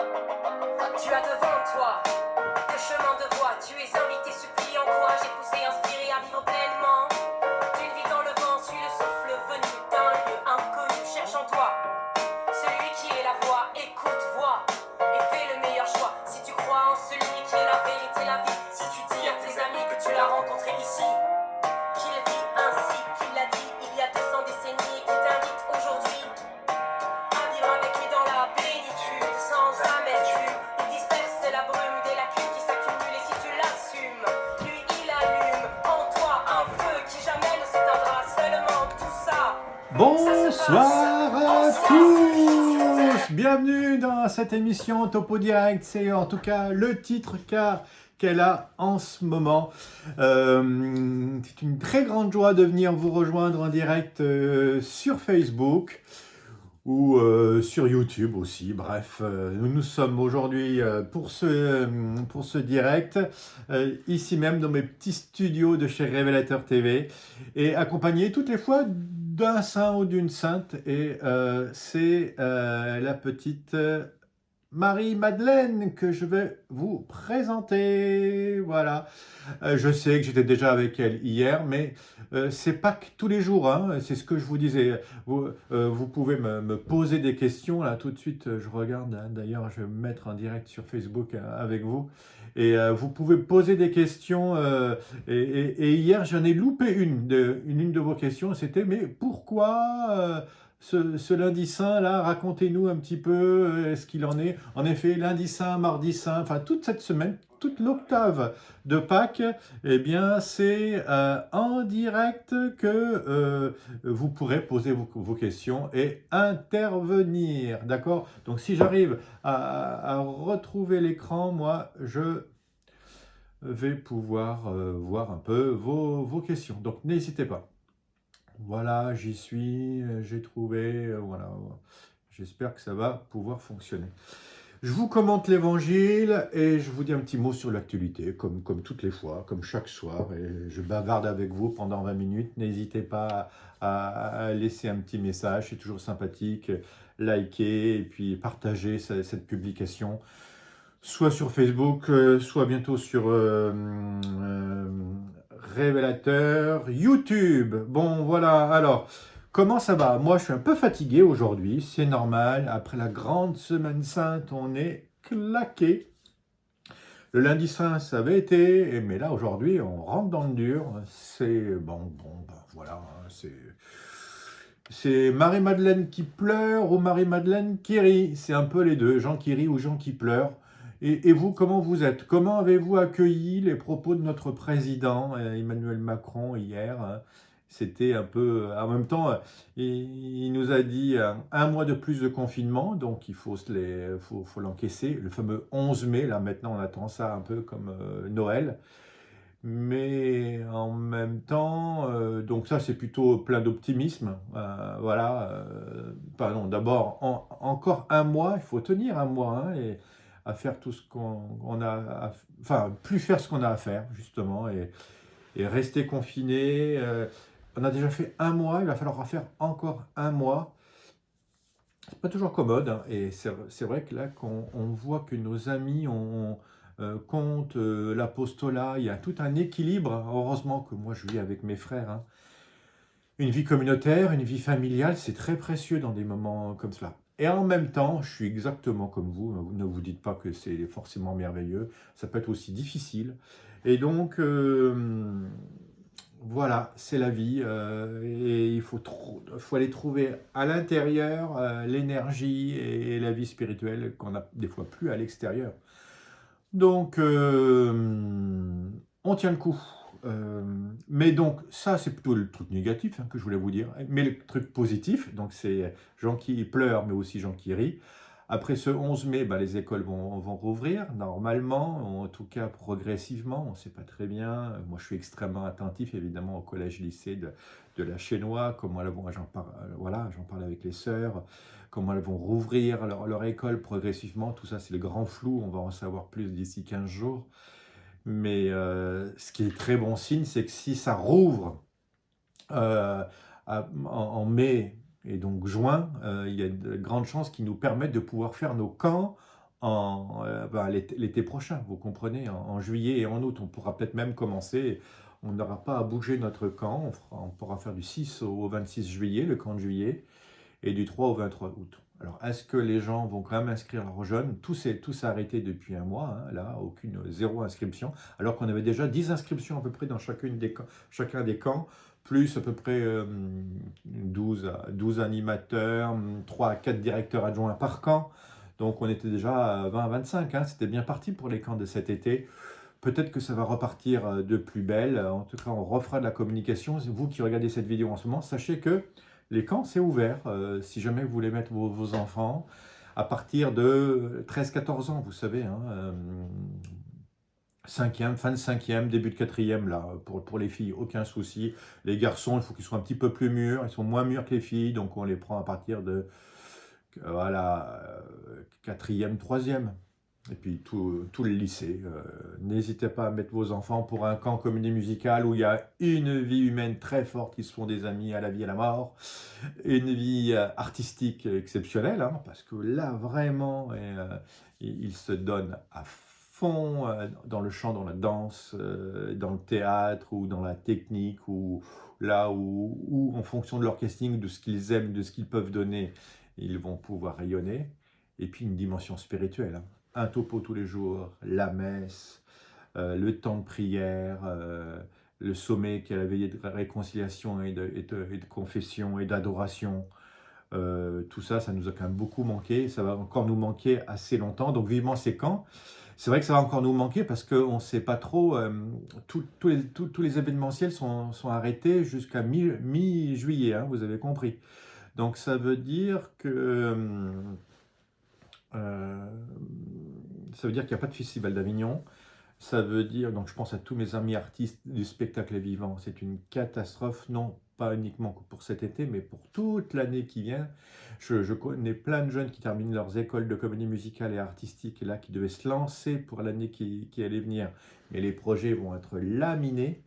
Tu as devant toi deux chemins de voie. Tu es invité, suppliant, couragé, poussé, inspiré à vivre pleinement. D'une vie dans le vent, suis le souffle venu d'un lieu inconnu. Cherche en toi celui qui est la voix. Écoute, vois et fais le meilleur choix. Si tu crois en celui qui est la vérité, la vie. Si tu dis à tes amis que tu l'as rencontré ici, qu'il vit ainsi, qu'il l'a dit il y a 200 décennies, et qui t'invite aujourd'hui à vivre avec lui dans la plénitude, sans amertume. Il disperse la brume des lacunes qui s'accumulent, et si tu l'assumes, lui il allume en toi un feu qui jamais ne s'éteindra. Seulement tout ça, Bonsoir à tous, bienvenue dans cette émission Topo Direct. C'est en tout cas le titre qu'elle a en ce moment. C'est une très grande joie de venir vous rejoindre en direct sur Facebook ou sur YouTube aussi. Bref, nous sommes aujourd'hui pour ce direct, ici même dans mes petits studios de chez Révélateur TV, et accompagné toutes les fois d'un saint ou d'une sainte, et c'est la petite Marie-Madeleine que je vais vous présenter. Voilà. Je sais que j'étais déjà avec elle hier, mais c'est pas que tous les jours, hein, c'est ce que je vous disais. Vous pouvez me poser des questions, là tout de suite, je regarde, hein, d'ailleurs je vais me mettre en direct sur Facebook avec vous, et vous pouvez poser des questions, et hier j'en ai loupé une de vos questions, c'était mais pourquoi ce lundi saint là, racontez-nous un petit peu ce qu'il en est. En effet, lundi saint, mardi saint, enfin toute cette semaine, toute l'octave de Pâques, eh bien c'est en direct que vous pourrez poser vos questions et intervenir, d'accord? Donc si j'arrive à retrouver l'écran, moi je vais pouvoir voir un peu vos questions. Donc n'hésitez pas. Voilà, j'y suis, j'ai trouvé, voilà. J'espère que ça va pouvoir fonctionner. Je vous commente l'évangile et je vous dis un petit mot sur l'actualité, comme toutes les fois, comme chaque soir. Et je bavarde avec vous pendant 20 minutes. N'hésitez pas à laisser un petit message, c'est toujours sympathique. Likez et puis partagez cette publication, soit sur Facebook, soit bientôt sur Révélateur YouTube. Bon, voilà, alors, comment ça va? Moi, je suis un peu fatigué aujourd'hui, c'est normal. Après la grande semaine sainte, on est claqué. Le lundi saint, ça avait été, mais là, aujourd'hui, on rentre dans le dur. C'est, bon, ben, voilà, hein, c'est Marie-Madeleine qui pleure ou Marie-Madeleine qui rit. C'est un peu les deux, gens qui rient ou gens qui pleurent. Et vous, comment vous êtes? Comment avez-vous accueilli les propos de notre président, Emmanuel Macron, hier, hein? C'était un peu... En même temps, il nous a dit un mois de plus de confinement, donc il faut l'encaisser. Le fameux 11 mai, là maintenant on attend ça un peu comme Noël. Mais en même temps, donc ça c'est plutôt plein d'optimisme. Voilà. Pardon, d'abord, encore un mois, il faut tenir un mois, hein, et à faire tout ce qu'on a, enfin, plus faire ce qu'on a à faire, justement, et rester confiné. On a déjà fait un mois, il va falloir en faire encore un mois. C'est pas toujours commode, hein, et c'est vrai que là, qu'on on voit que nos amis comptent l'apostolat, il y a tout un équilibre. Heureusement que moi je vis avec mes frères, hein. Une vie communautaire, une vie familiale, c'est très précieux dans des moments comme cela. Et en même temps, je suis exactement comme vous, ne vous dites pas que c'est forcément merveilleux, ça peut être aussi difficile. Et donc, voilà, c'est la vie, et il faut aller trouver à l'intérieur l'énergie et la vie spirituelle qu'on a des fois plus à l'extérieur. Donc, on tient le coup. Mais donc, ça, c'est plutôt le truc négatif, hein, que je voulais vous dire. Mais le truc positif, donc c'est gens qui pleurent, mais aussi gens qui rient. Après ce 11 mai, bah, les écoles vont rouvrir, normalement, en tout cas progressivement, on ne sait pas très bien. Moi, je suis extrêmement attentif, évidemment, au collège-lycée de la Chénois, comment elles vont, voilà, j'en parle avec les sœurs, comment elles vont rouvrir leur école progressivement. Tout ça, c'est le grand flou, on va en savoir plus d'ici 15 jours. Mais ce qui est très bon signe, c'est que si ça rouvre en mai et donc juin, il y a de grandes chances qui nous permettent de pouvoir faire nos camps l'été prochain, vous comprenez, en juillet et en août. On pourra peut-être même commencer, on n'aura pas à bouger notre camp, on pourra faire du 6 au 26 juillet, le camp de juillet, et du 3 au 23 août. Alors, est-ce que les gens vont quand même inscrire leurs jeunes? Tout s'est arrêté depuis un mois, hein, là, zéro inscription, alors qu'on avait déjà 10 inscriptions à peu près dans chacun des camps, plus à peu près 12 animateurs, 3 à 4 directeurs adjoints par camp. Donc on était déjà à 20 à 25, hein, c'était bien parti pour les camps de cet été. Peut-être que ça va repartir de plus belle. En tout cas, on refera de la communication. Vous qui regardez cette vidéo en ce moment, sachez que les camps, c'est ouvert. Si jamais vous voulez mettre vos enfants à partir de 13-14 ans, vous savez, hein, cinquième, fin de cinquième, début de quatrième, là, pour les filles, aucun souci. Les garçons, il faut qu'ils soient un petit peu plus mûrs. Ils sont moins mûrs que les filles, donc on les prend à partir de voilà, quatrième, troisième. Et puis tout le lycée. N'hésitez pas à mettre vos enfants pour un camp comédie musicale où il y a une vie humaine très forte, qui se font des amis à la vie et à la mort, une vie artistique exceptionnelle, hein, parce que là vraiment, ils se donnent à fond dans le chant, dans la danse, dans le théâtre ou dans la technique, ou là où en fonction de leur casting, de ce qu'ils aiment, de ce qu'ils peuvent donner, ils vont pouvoir rayonner. Et puis une dimension spirituelle, hein. Un topo tous les jours, la messe, le temps de prière, le sommet qui est la veillée de réconciliation et de confession et d'adoration. Tout ça, ça nous a quand même beaucoup manqué. Ça va encore nous manquer assez longtemps. Donc vivement ces camps. C'est vrai que ça va encore nous manquer parce qu'on ne sait pas trop. Tous les événementiels sont arrêtés jusqu'à mi-juillet, hein, vous avez compris. Donc ça veut dire que ça veut dire qu'il n'y a pas de festival d'Avignon. Ça veut dire, donc je pense à tous mes amis artistes du spectacle vivant, c'est une catastrophe, non pas uniquement pour cet été, mais pour toute l'année qui vient. Je connais plein de jeunes qui terminent leurs écoles de comédie musicale et artistique, et là, qui devaient se lancer pour l'année qui allait venir. Mais les projets vont être laminés.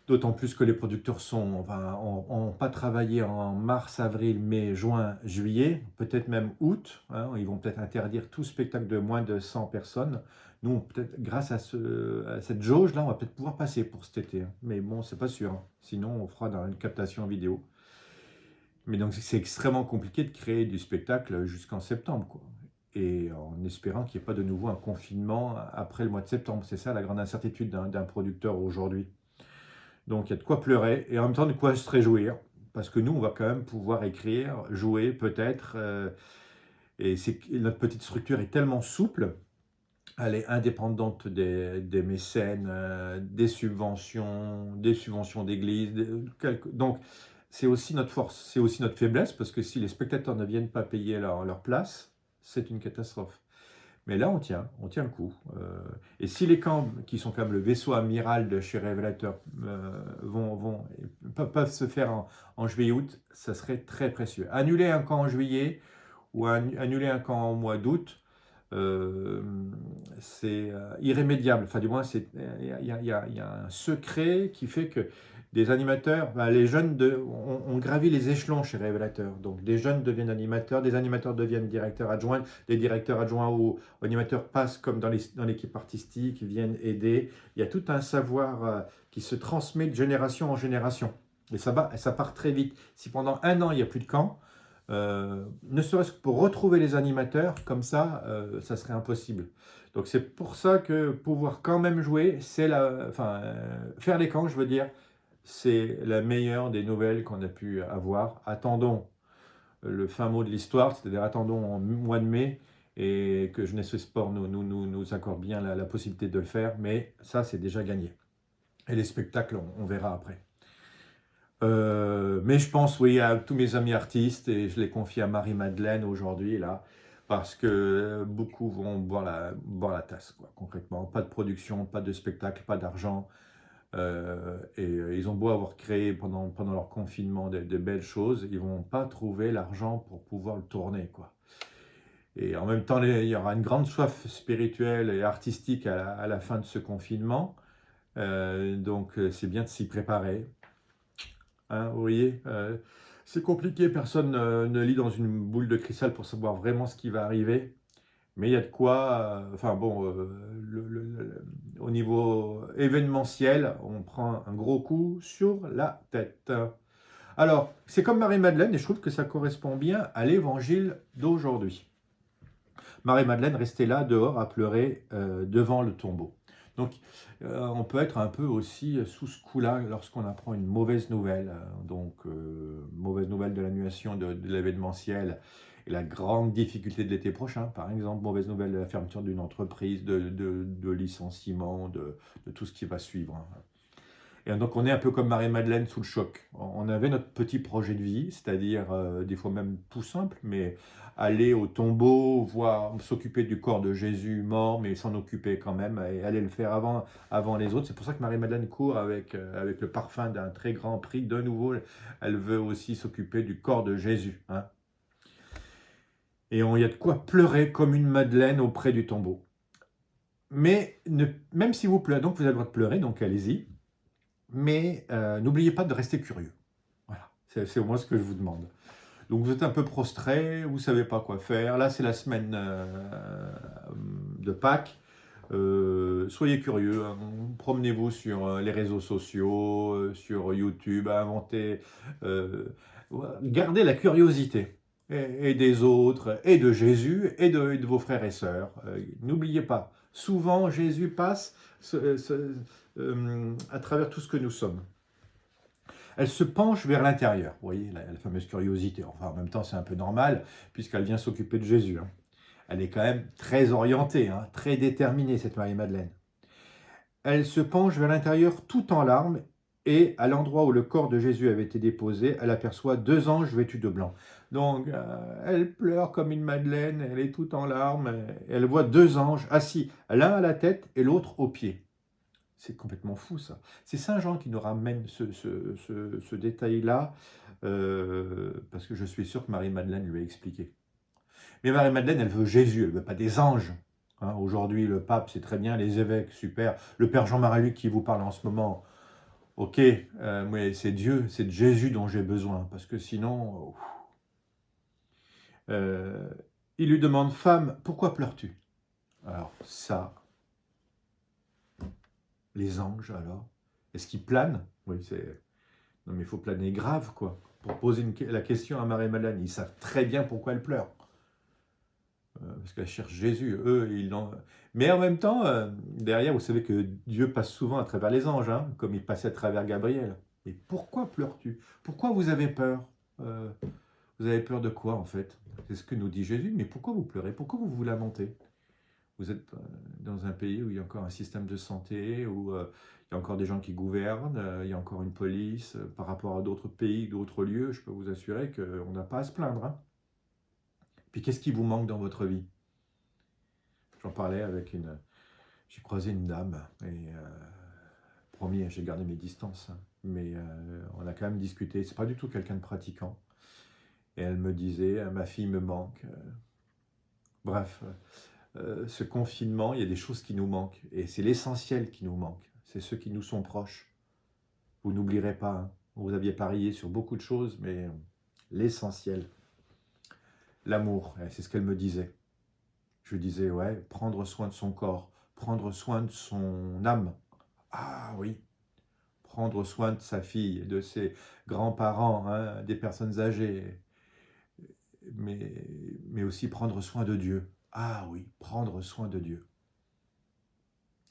D'autant plus que les producteurs ont pas travaillé en mars, avril, mai, juin, juillet, peut-être même août, hein. Ils vont peut-être interdire tout spectacle de moins de 100 personnes. Nous, peut-être grâce à cette jauge-là, on va peut-être pouvoir passer pour cet été, hein. Mais bon, c'est pas sûr, hein. Sinon, on fera dans une captation vidéo. Mais donc, c'est extrêmement compliqué de créer du spectacle jusqu'en septembre, quoi. Et en espérant qu'il n'y ait pas de nouveau un confinement après le mois de septembre. C'est ça la grande incertitude d'un producteur aujourd'hui. Donc il y a de quoi pleurer et en même temps de quoi se réjouir. Parce que nous, on va quand même pouvoir écrire, jouer peut-être. Et notre petite structure est tellement souple, elle est indépendante des mécènes, des subventions d'église. Donc c'est aussi notre force, c'est aussi notre faiblesse, parce que si les spectateurs ne viennent pas payer leur place, c'est une catastrophe. Mais là, on tient le coup. Et si les camps, qui sont quand même le vaisseau amiral de chez Révélateur, peuvent se faire en juillet-août, ça serait très précieux. Annuler un camp en juillet ou annuler un camp en mois d'août, c'est irrémédiable. Enfin, du moins, il y a un secret qui fait que des animateurs, les jeunes, on gravit les échelons chez Révélateur. Donc, des jeunes deviennent animateurs, des animateurs deviennent directeurs adjoints, des directeurs adjoints ou animateurs passent comme dans l'équipe artistique, viennent aider. Il y a tout un savoir qui se transmet de génération en génération. Et ça part très vite. Si pendant un an, il n'y a plus de camp, ne serait-ce que pour retrouver les animateurs, comme ça serait impossible. Donc c'est pour ça que pouvoir quand même jouer, faire les camps, je veux dire, c'est la meilleure des nouvelles qu'on a pu avoir. Attendons le fin mot de l'histoire, c'est-à-dire attendons en mois de mai et que Jeunesse et Sport nous accorde bien la possibilité de le faire, mais ça c'est déjà gagné. Et les spectacles, on verra après. Mais je pense, oui, à tous mes amis artistes, et je les confie à Marie-Madeleine aujourd'hui, là, parce que beaucoup vont boire la tasse, quoi, concrètement. Pas de production, pas de spectacle, pas d'argent. Ils ont beau avoir créé pendant leur confinement de belles choses, ils vont pas trouver l'argent pour pouvoir le tourner, quoi. Et en même temps, il y aura une grande soif spirituelle et artistique à la fin de ce confinement. Donc, c'est bien de s'y préparer. Hein, vous voyez, c'est compliqué, personne ne lit dans une boule de cristal pour savoir vraiment ce qui va arriver. Mais il y a de quoi, enfin bon, au niveau événementiel, on prend un gros coup sur la tête. Alors, c'est comme Marie-Madeleine, et je trouve que ça correspond bien à l'évangile d'aujourd'hui. Marie-Madeleine restait là, dehors, à pleurer devant le tombeau. Donc, on peut être un peu aussi sous ce coup-là lorsqu'on apprend une mauvaise nouvelle. Mauvaise nouvelle de l'annulation de l'événementiel et la grande difficulté de l'été prochain, par exemple. Mauvaise nouvelle de la fermeture d'une entreprise, de licenciement, de tout ce qui va suivre. Et donc, on est un peu comme Marie-Madeleine sous le choc. On avait notre petit projet de vie, c'est-à-dire des fois même tout simple, mais aller au tombeau, voir, s'occuper du corps de Jésus mort, mais s'en occuper quand même, et aller le faire avant les autres. C'est pour ça que Marie-Madeleine court avec le parfum d'un très grand prix. De nouveau, elle veut aussi s'occuper du corps de Jésus. Hein. Et il y a de quoi pleurer comme une Madeleine auprès du tombeau. Mais même si vous pleurez, donc vous avez le droit de pleurer, donc allez-y. Mais n'oubliez pas de rester curieux. Voilà, c'est au moins ce que je vous demande. Donc vous êtes un peu prostré, vous ne savez pas quoi faire. Là, c'est la semaine de Pâques. Soyez curieux, hein. Promenez-vous sur les réseaux sociaux, sur YouTube, inventez, gardez la curiosité et des autres, et de Jésus, et de vos frères et sœurs. N'oubliez pas, souvent Jésus passe à travers tout ce que nous sommes. Elle se penche vers l'intérieur, vous voyez, la fameuse curiosité. Enfin, en même temps, c'est un peu normal, puisqu'elle vient s'occuper de Jésus. Hein. Elle est quand même très orientée, hein, très déterminée, cette Marie-Madeleine. Elle se penche vers l'intérieur tout en larmes, et à l'endroit où le corps de Jésus avait été déposé, elle aperçoit 2 anges vêtus de blanc. Donc, elle pleure comme une Madeleine, elle est toute en larmes, elle voit 2 anges assis, l'un à la tête et l'autre aux pieds. C'est complètement fou, ça. C'est Saint Jean qui nous ramène ce détail-là, parce que je suis sûr que Marie-Madeleine lui a expliqué. Mais Marie-Madeleine, elle veut Jésus, elle ne veut pas des anges. Hein, aujourd'hui, le pape, c'est très bien, les évêques, super. Le père Jean-Marie Luc qui vous parle en ce moment, ok, mais c'est Dieu, c'est de Jésus dont j'ai besoin, parce que sinon... il lui demande, femme, pourquoi pleures-tu? Alors ça... Les anges, alors? Est-ce qu'ils planent? Oui, c'est... Non, mais il faut planer grave, quoi. Pour poser la question à Marie-Madeleine, ils savent très bien pourquoi elle pleure. Parce qu'elle cherche Jésus. Eux, ils l'ont... Mais en même temps, derrière, vous savez que Dieu passe souvent à travers les anges, hein, comme il passait à travers Gabriel. Mais pourquoi pleures-tu? Pourquoi vous avez peur? Vous avez peur de quoi, en fait? C'est ce que nous dit Jésus. Mais pourquoi vous pleurez? Pourquoi vous vous lamentez? Vous êtes dans un pays où il y a encore un système de santé, où il y a encore des gens qui gouvernent, il y a encore une police. Par rapport à d'autres pays, d'autres lieux, je peux vous assurer qu'on n'a pas à se plaindre. Hein. Puis qu'est-ce qui vous manque dans votre vie? J'en parlais avec une... J'ai croisé une dame, et promis, j'ai gardé mes distances, hein, mais on a quand même discuté. C'est pas du tout quelqu'un de pratiquant. Et elle me disait, ma fille me manque. Bref... ce confinement, il y a des choses qui nous manquent. Et c'est l'essentiel qui nous manque. C'est ceux qui nous sont proches. Vous n'oublierez pas. Hein. Vous aviez parié sur beaucoup de choses, mais l'essentiel, l'amour, c'est ce qu'elle me disait. Je lui disais, ouais, prendre soin de son corps, prendre soin de son âme. Ah oui, prendre soin de sa fille, de ses grands-parents, hein, des personnes âgées, mais aussi prendre soin de Dieu. Ah oui, prendre soin de Dieu.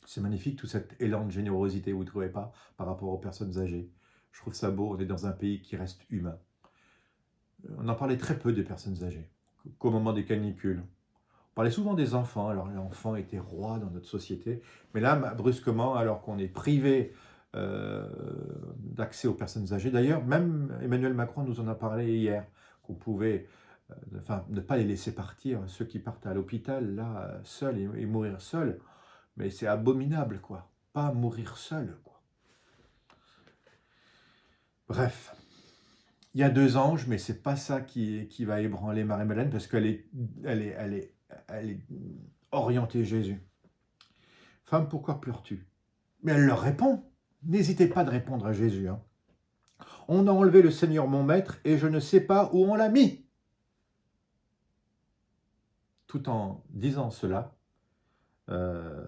C'est magnifique tout cet élan de générosité, vous ne trouvez pas, par rapport aux personnes âgées. Je trouve ça beau, on est dans un pays qui reste humain. On en parlait très peu des personnes âgées, qu'au moment des canicules. On parlait souvent des enfants, alors l'enfant était roi dans notre société, mais là, brusquement, alors qu'on est privé d'accès aux personnes âgées, d'ailleurs, même Emmanuel Macron nous en a parlé hier, qu'on pouvait... Enfin, ne pas les laisser partir, ceux qui partent à l'hôpital, là, seuls et mourir seuls. Mais c'est abominable, quoi. Pas mourir seul, quoi. Bref. Il y a 2 anges, mais c'est pas ça qui va ébranler Marie-Madeleine, parce qu'elle est orientée Jésus. Femme, pourquoi pleures-tu? Mais elle leur répond. N'hésitez pas de répondre à Jésus. Hein. On a enlevé le Seigneur mon maître, et je ne sais pas où on l'a mis. tout en disant cela, euh,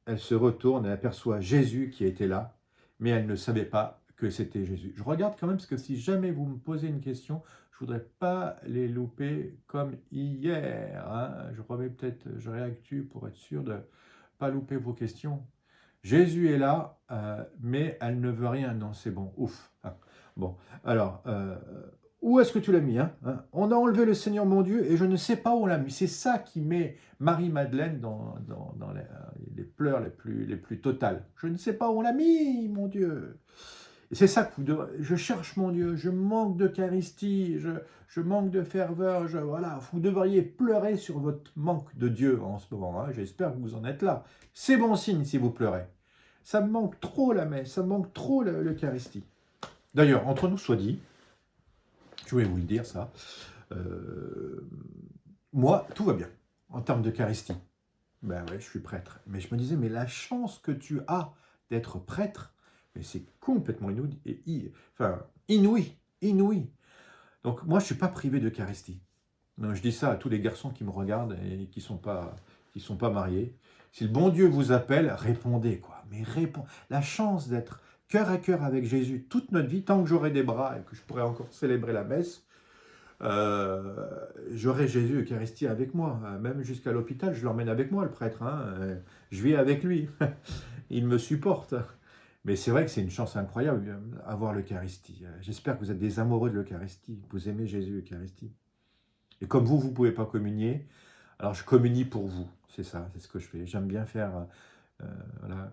elle se retourne et aperçoit Jésus qui était là, mais elle ne savait pas que c'était Jésus. Je regarde quand même parce que si jamais vous me posez une question, je voudrais pas les louper comme hier, hein. Je remets peut-être, je réactue pour être sûr de pas louper vos questions. Jésus est là, mais elle ne veut rien. Non, c'est bon, ouf. Ah, bon, alors, où est-ce que tu l'as mis, hein? On a enlevé le Seigneur mon Dieu et je ne sais pas où on l'a mis. C'est ça qui met Marie-Madeleine dans les pleurs les plus totales. Je ne sais pas où on l'a mis, mon Dieu. Et c'est ça que je cherche mon Dieu, je manque d'Eucharistie, je manque de ferveur, voilà, vous devriez pleurer sur votre manque de Dieu en ce moment, hein. J'espère que vous en êtes là. C'est bon signe si vous pleurez. Ça me manque trop la messe, ça me manque trop l'Eucharistie. D'ailleurs, entre nous soit dit, je voulais vous le dire ça, moi, tout va bien en termes d'Eucharistie. Ben ouais, je suis prêtre. Mais je me disais, mais la chance que tu as d'être prêtre, mais c'est complètement inouï, inouï. Donc moi, je ne suis pas privé d'Eucharistie. Non, je dis ça à tous les garçons qui me regardent et qui sont pas mariés. Si le bon Dieu vous appelle, répondez, quoi. Mais répondez. La chance d'être cœur à cœur avec Jésus toute notre vie, tant que j'aurai des bras et que je pourrai encore célébrer la messe, j'aurai Jésus Eucharistie avec moi. Même jusqu'à l'hôpital, je l'emmène avec moi, le prêtre, hein. Je vis avec lui. Il me supporte. Mais c'est vrai que c'est une chance incroyable, avoir l'Eucharistie. J'espère que vous êtes des amoureux de l'Eucharistie, que vous aimez Jésus Eucharistie. Et comme vous ne pouvez pas communier, alors je communie pour vous. C'est ça, c'est ce que je fais. J'aime bien faire, voilà,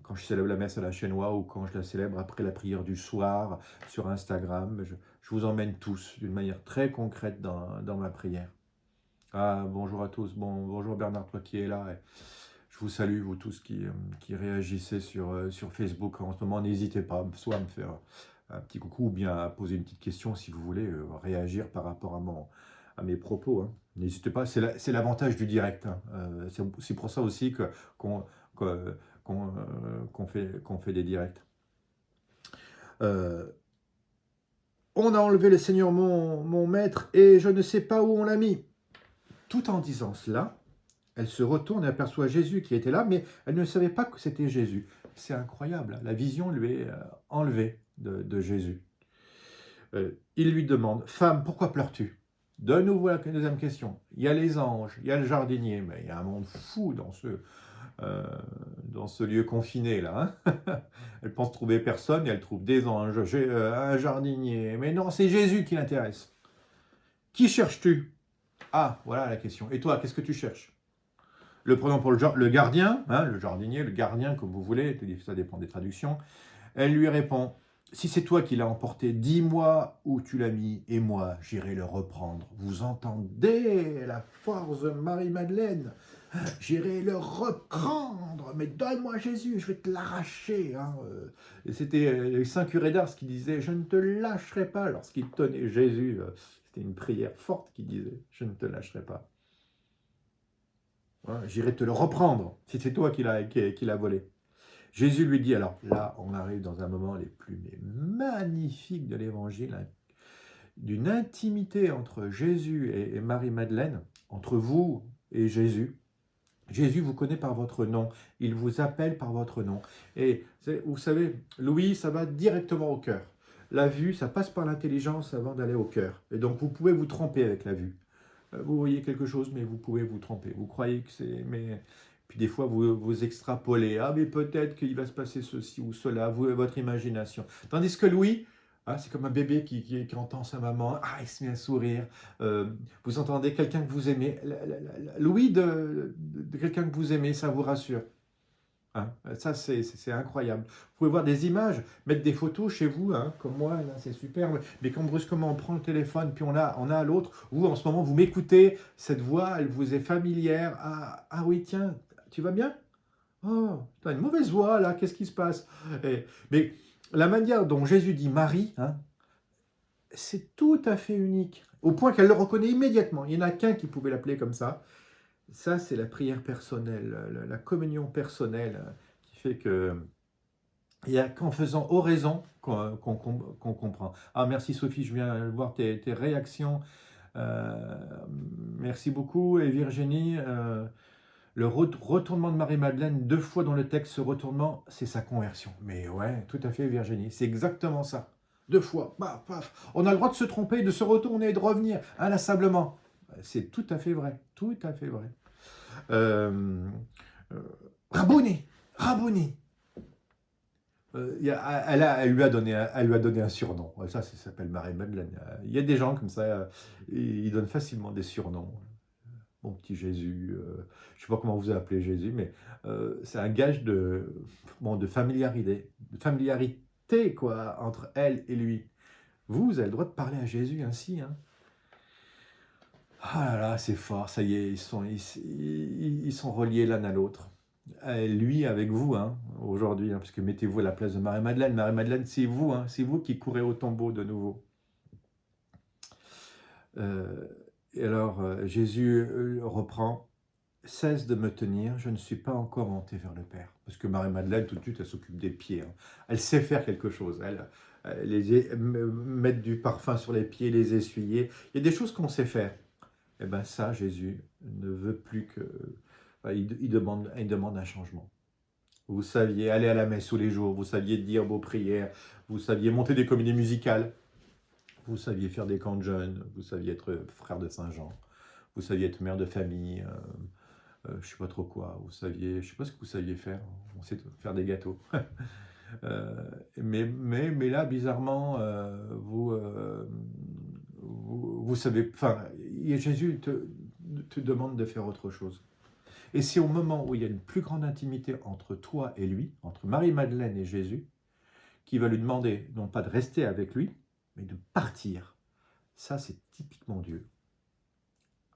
quand je célèbre la messe à la Chenois ou quand je la célèbre après la prière du soir sur Instagram, je vous emmène tous d'une manière très concrète dans ma prière. Ah, bonjour à tous. Bonjour Bernard, toi qui es là. Je vous salue, vous tous qui réagissez sur Facebook en ce moment. N'hésitez pas, soit à me faire un petit coucou ou bien à poser une petite question si vous voulez réagir par rapport à mes propos, hein. N'hésitez pas, c'est l'avantage du direct, hein. C'est pour ça aussi qu'on fait des directs. On a enlevé le Seigneur mon maître et je ne sais pas où on l'a mis. Tout en disant cela, elle se retourne et aperçoit Jésus qui était là, mais elle ne savait pas que c'était Jésus. C'est incroyable, la vision lui est enlevée de Jésus. Il lui demande, « Femme, pourquoi pleures-tu » De nouveau la deuxième question. Il y a les anges, il y a le jardinier, mais il y a un monde fou dans ce lieu confiné là, hein. Elle pense trouver personne et elle trouve des anges, un jardinier. Mais non, c'est Jésus qui l'intéresse. Qui cherches-tu? Ah, voilà la question. Et toi, qu'est-ce que tu cherches? Le prenons pour le gardien, hein, le jardinier, le gardien, comme vous voulez, ça dépend des traductions. Elle lui répond, si c'est toi qui l'as emporté, dis-moi où tu l'as mis et moi, j'irai le reprendre. Vous entendez la force de Marie-Madeleine? J'irai le reprendre, mais donne-moi Jésus, je vais te l'arracher, hein. C'était Saint Curé d'Ars qui disait, je ne te lâcherai pas, lorsqu'il tenait Jésus. C'était une prière forte qui disait, je ne te lâcherai pas. Voilà, j'irai te le reprendre, si c'est toi qui l'as volé. Jésus lui dit, alors là, on arrive dans un moment les plus magnifiques de l'évangile, hein, d'une intimité entre Jésus et Marie-Madeleine, entre vous et Jésus. Jésus vous connaît par votre nom, il vous appelle par votre nom. Et vous savez, l'ouïe, ça va directement au cœur. La vue, ça passe par l'intelligence avant d'aller au cœur. Et donc, vous pouvez vous tromper avec la vue. Vous voyez quelque chose, mais vous pouvez vous tromper. Vous croyez que c'est... Mais... Puis des fois, vous extrapolez. Ah, mais peut-être qu'il va se passer ceci ou cela, votre imagination. Tandis que l'ouïe, ah, c'est comme un bébé qui entend sa maman. Ah, il se met à sourire. Vous entendez quelqu'un que vous aimez. L'ouïe de quelqu'un que vous aimez, ça vous rassure. Hein, ça, c'est incroyable. Vous pouvez voir des images, mettre des photos chez vous, hein, comme moi, là, c'est superbe. Mais quand brusquement on prend le téléphone, puis on a l'autre, vous, en ce moment, vous m'écoutez, cette voix, elle vous est familière. Ah oui, tiens, tu vas bien? Oh, tu as une mauvaise voix, là, qu'est-ce qui se passe? Mais la manière dont Jésus dit Marie, hein, c'est tout à fait unique, au point qu'elle le reconnaît immédiatement. Il n'y en a qu'un qui pouvait l'appeler comme ça. Ça, c'est la prière personnelle, la communion personnelle qui fait que il n'y a qu'en faisant oraison qu'on comprend. Ah, merci Sophie, je viens voir tes réactions. merci beaucoup. Et Virginie, le retournement de Marie-Madeleine, 2 fois dans le texte, ce retournement, c'est sa conversion. Mais ouais, tout à fait Virginie, c'est exactement ça. 2 fois, paf, paf. On a le droit de se tromper, de se retourner et de revenir inlassablement. C'est tout à fait vrai, tout à fait vrai. Euh, euh, Rabboni, Rabboni. Elle lui a donné un surnom. Ça s'appelle Marie-Madeleine. Il y a des gens comme ça, ils donnent facilement des surnoms. Mon petit Jésus, je ne sais pas comment vous appelez Jésus, mais c'est un gage de familiarité quoi, entre elle et lui. Vous avez le droit de parler à Jésus ainsi. Hein. Ah là là, c'est fort, ça y est, ils sont reliés l'un à l'autre. Lui avec vous, hein, aujourd'hui, hein, parce que mettez-vous à la place de Marie-Madeleine. Marie-Madeleine, c'est vous qui courez au tombeau de nouveau. Et alors, Jésus reprend, cesse de me tenir, je ne suis pas encore monté vers le Père. Parce que Marie-Madeleine, tout de suite, elle s'occupe des pieds. Hein. Elle sait faire quelque chose. Mettre du parfum sur les pieds, les essuyer. Il y a des choses qu'on sait faire. Eh bien ça, Jésus ne veut plus que... Enfin, il demande un changement. Vous saviez aller à la messe tous les jours, vous saviez dire vos prières, vous saviez monter des comédies musicales, vous saviez faire des camps de jeunes, vous saviez être frère de Saint-Jean, vous saviez être mère de famille, je ne sais pas trop quoi, vous saviez, je ne sais pas ce que vous saviez faire, on sait faire des gâteaux. Mais là, bizarrement, vous savez, enfin, Jésus te demande de faire autre chose. Et c'est au moment où il y a une plus grande intimité entre toi et lui, entre Marie-Madeleine et Jésus, qui va lui demander, non pas de rester avec lui, mais de partir. Ça, c'est typiquement Dieu.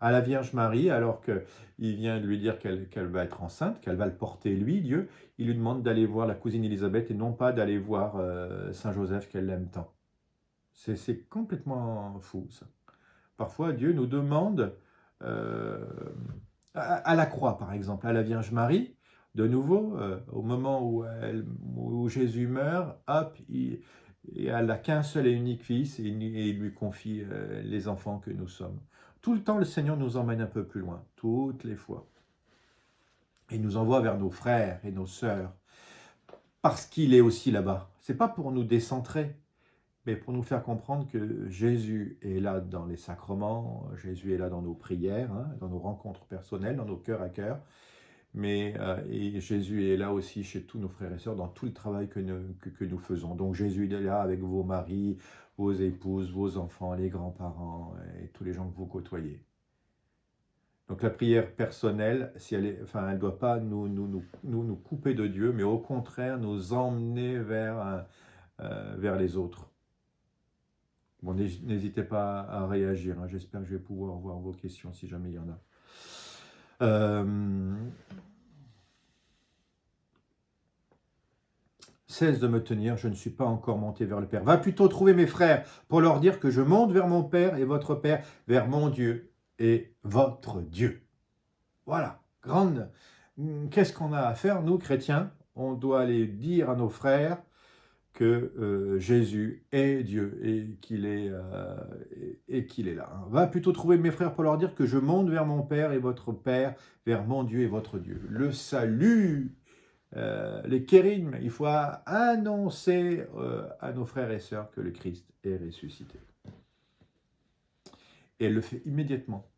À la Vierge Marie, alors qu'il vient de lui dire qu'elle va être enceinte, qu'elle va le porter lui, Dieu, il lui demande d'aller voir la cousine Élisabeth et non pas d'aller voir Saint Joseph qu'elle aime tant. C'est complètement fou, ça. Parfois, Dieu nous demande, à la croix par exemple, à la Vierge Marie, de nouveau, au moment où Jésus meurt, hop, elle n'a qu'un seul et unique fils et il lui confie les enfants que nous sommes. Tout le temps, le Seigneur nous emmène un peu plus loin, toutes les fois. Il nous envoie vers nos frères et nos sœurs, parce qu'il est aussi là-bas. Ce n'est pas pour nous décentrer, mais pour nous faire comprendre que Jésus est là dans les sacrements, Jésus est là dans nos prières, hein, dans nos rencontres personnelles, dans nos cœurs à cœur, et Jésus est là aussi chez tous nos frères et sœurs dans tout le travail que nous faisons. Donc Jésus est là avec vos maris, vos épouses, vos enfants, les grands-parents et tous les gens que vous côtoyez. Donc la prière personnelle, si elle ne doit pas nous couper de Dieu, mais au contraire nous emmener vers les autres. Bon, n'hésitez pas à réagir, hein. J'espère que je vais pouvoir voir vos questions si jamais il y en a. Cesse de me tenir, je ne suis pas encore monté vers le Père. Va plutôt trouver mes frères pour leur dire que je monte vers mon Père et votre Père, vers mon Dieu et votre Dieu. Voilà, grande. Qu'est-ce qu'on a à faire, nous, chrétiens? On doit aller dire à nos frères que Jésus est Dieu et qu'il est là. Hein. Va plutôt trouver mes frères pour leur dire que je monte vers mon Père et votre Père, vers mon Dieu et votre Dieu. Le salut, les kérim, il faut annoncer à nos frères et sœurs que le Christ est ressuscité. Et elle le fait immédiatement.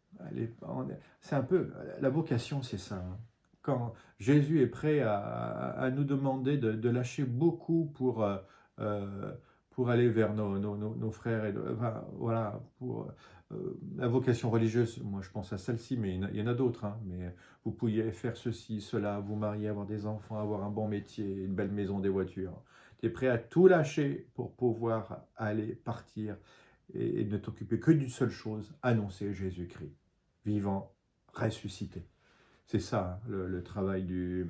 C'est un peu, la vocation, c'est ça. Hein. Quand Jésus est prêt à nous demander de lâcher beaucoup pour aller vers nos frères, enfin, voilà, pour la vocation religieuse, moi je pense à celle-ci, mais il y en a d'autres, hein, mais vous pourriez faire ceci, cela, vous marier, avoir des enfants, avoir un bon métier, une belle maison, des voitures. Tu es prêt à tout lâcher pour pouvoir aller partir et ne t'occuper que d'une seule chose, annoncer Jésus-Christ, vivant, ressuscité. C'est ça, le travail du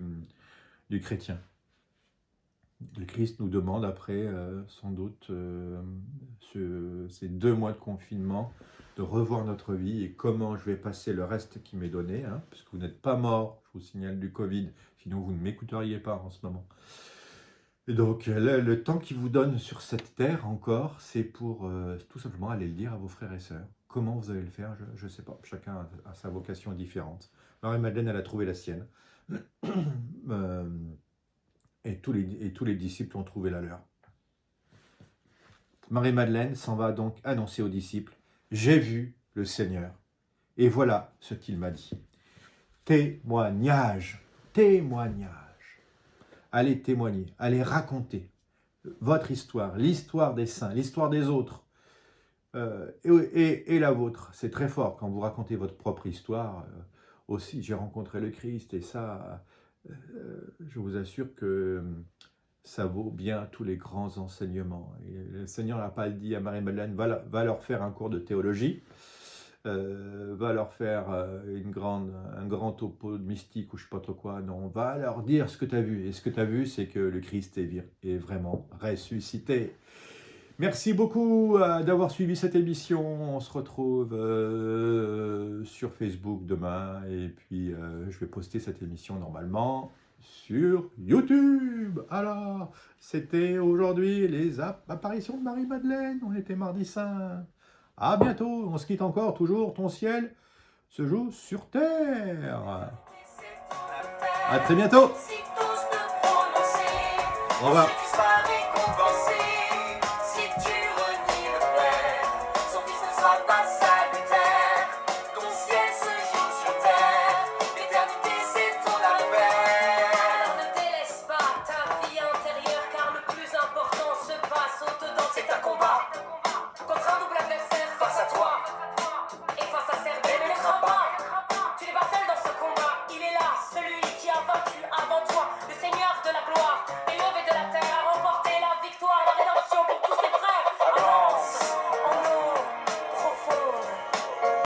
chrétien. Le Christ nous demande après, sans doute, ces 2 mois de confinement, de revoir notre vie et comment je vais passer le reste qui m'est donné, hein, parce que vous n'êtes pas mort, je vous signale, du Covid, sinon vous ne m'écouteriez pas en ce moment. Et donc, le temps qu'il vous donne sur cette terre encore, c'est pour tout simplement aller le dire à vos frères et sœurs. Comment vous allez le faire, je ne sais pas. Chacun a sa vocation différente. Marie-Madeleine, elle a trouvé la sienne. Et tous les disciples ont trouvé la leur. Marie-Madeleine s'en va donc annoncer aux disciples, « J'ai vu le Seigneur, et voilà ce qu'il m'a dit. » Témoignage, témoignage. Allez témoigner, allez raconter votre histoire, l'histoire des saints, l'histoire des autres, et la vôtre. C'est très fort quand vous racontez votre propre histoire. Aussi, j'ai rencontré le Christ, et ça, je vous assure que ça vaut bien tous les grands enseignements. Et le Seigneur n'a pas dit à Marie-Madeleine, va leur faire un cours de théologie, va leur faire un grand topo mystique ou je ne sais pas trop quoi. Non, va leur dire ce que tu as vu. Et ce que tu as vu, c'est que le Christ est vraiment ressuscité. Merci beaucoup d'avoir suivi cette émission. On se retrouve sur Facebook demain. Et puis, je vais poster cette émission normalement sur YouTube. Alors, c'était aujourd'hui les apparitions de Marie-Madeleine. On était mardi saint. À bientôt. On se quitte encore. Toujours, ton ciel se joue sur terre. À très bientôt. Au revoir.